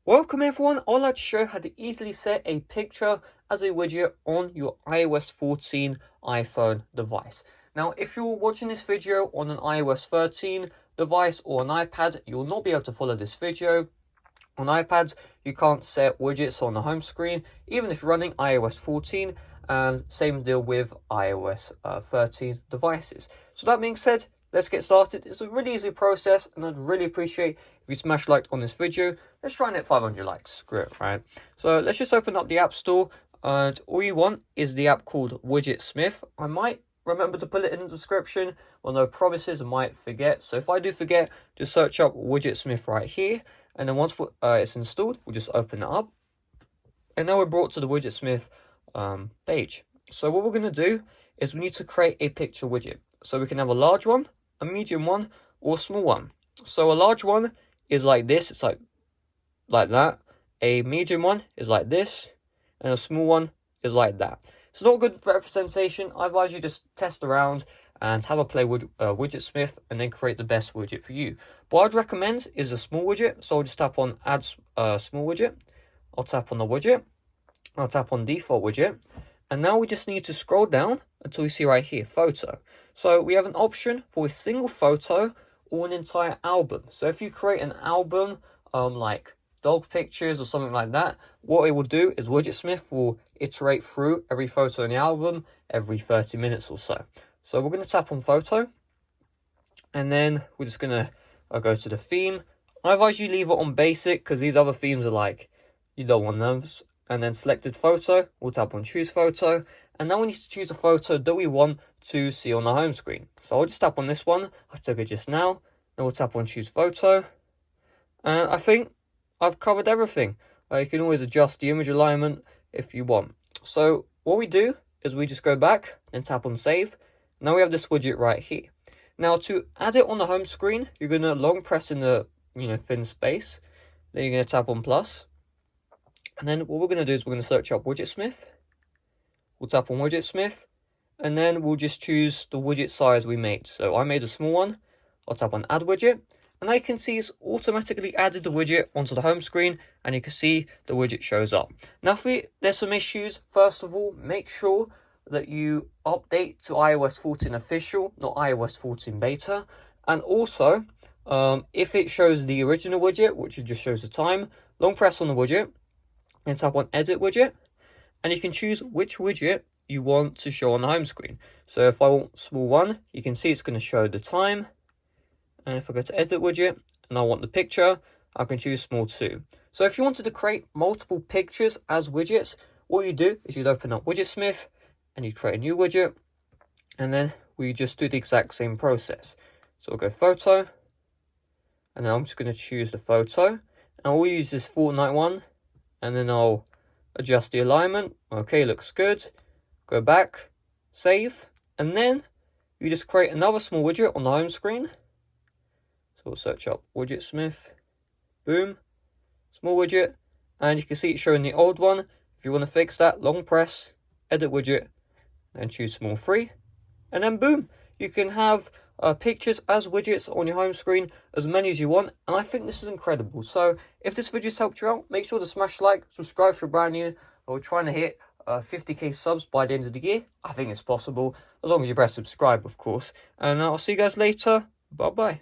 Welcome everyone, I'd like to show how to easily set a picture as a widget on your iOS 14 iPhone device. Now, if you're watching this video on an iOS 13 device or an iPad, you'll not be able to follow this video. On iPads, you can't set widgets on the home screen, even if you're running iOS 14, and same deal with iOS 13 devices. So that being said, let's get started. It's a really easy process, and I'd really appreciate if you smash like on this video. Let's try and hit 500 likes. Screw it, right? So let's just open up the App Store, and all you want is the app called WidgetSmith. I might remember to put it in the description. Well, no promises, I might forget. So if I do forget, just search up WidgetSmith right here. And then once it's installed, we'll just open it up. And now we're brought to the WidgetSmith page. So what we're going to do is we need to create a picture widget. So we can have a large one, a medium one, or a small one. So a large one is like this. It's like that. A medium one is like this. And a small one is like that. It's not good representation. I advise you just test around and have a play with WidgetSmith and then create the best widget for you. What I'd recommend is a small widget. So I'll just tap on add small widget. I'll tap on the widget. I'll tap on default widget. And now we just need to scroll down until we see right here, photo. So we have an option for a single photo or an entire album. So if you create an album like dog pictures or something like that, what it will do is WidgetSmith will iterate through every photo in the album every 30 minutes or so. So we're going to tap on photo, and then we're just going to go to the theme. I advise you leave it on basic because these other themes are like, you don't want those. And then selected photo, we'll tap on choose photo, and now we need to choose a photo that we want to see on the home screen. So I'll just tap on this one. I took it just now, and we'll tap on choose photo, and I think I've covered everything. You can always adjust the image alignment if you want. So what we do is we just go back and tap on save. Now we have this widget right here. Now to add it on the home screen, you're going to long press in the thin space. Then you're going to tap on plus. And then what we're going to do is we're going to search up WidgetSmith. We'll tap on WidgetSmith. And then we'll just choose the widget size we made. So I made a small one. I'll tap on add widget. And now you can see it's automatically added the widget onto the home screen. And you can see the widget shows up. Now if there's some issues, first of all, make sure that you update to iOS 14 official, not iOS 14 beta. And also, if it shows the original widget, which just shows the time, long press on the widget and tap on edit widget. And you can choose which widget you want to show on the home screen. So if I want small one, you can see it's going to show the time. And if I go to edit widget and I want the picture, I can choose small 2. So if you wanted to create multiple pictures as widgets, what you do is you'd open up WidgetSmith and you create a new widget, and then we just do the exact same process. So we'll go photo, and then I'm just going to choose the photo, and we'll use this Fortnite one, and then I'll adjust the alignment. Okay, looks good. Go back, save, and then you just create another small widget on the home screen. So we'll search up WidgetSmith, boom, small widget, and you can see it showing the old one. If you want to fix that, long press, edit widget, and choose small 3, and then boom, you can have pictures as widgets on your home screen, as many as you want. And I think this is incredible. So if this video's helped you out, make sure to smash like, subscribe if you're brand new. We're trying to hit 50k subs by the end of the year. I think it's possible, as long as you press subscribe, of course. And I'll see you guys later. Bye bye.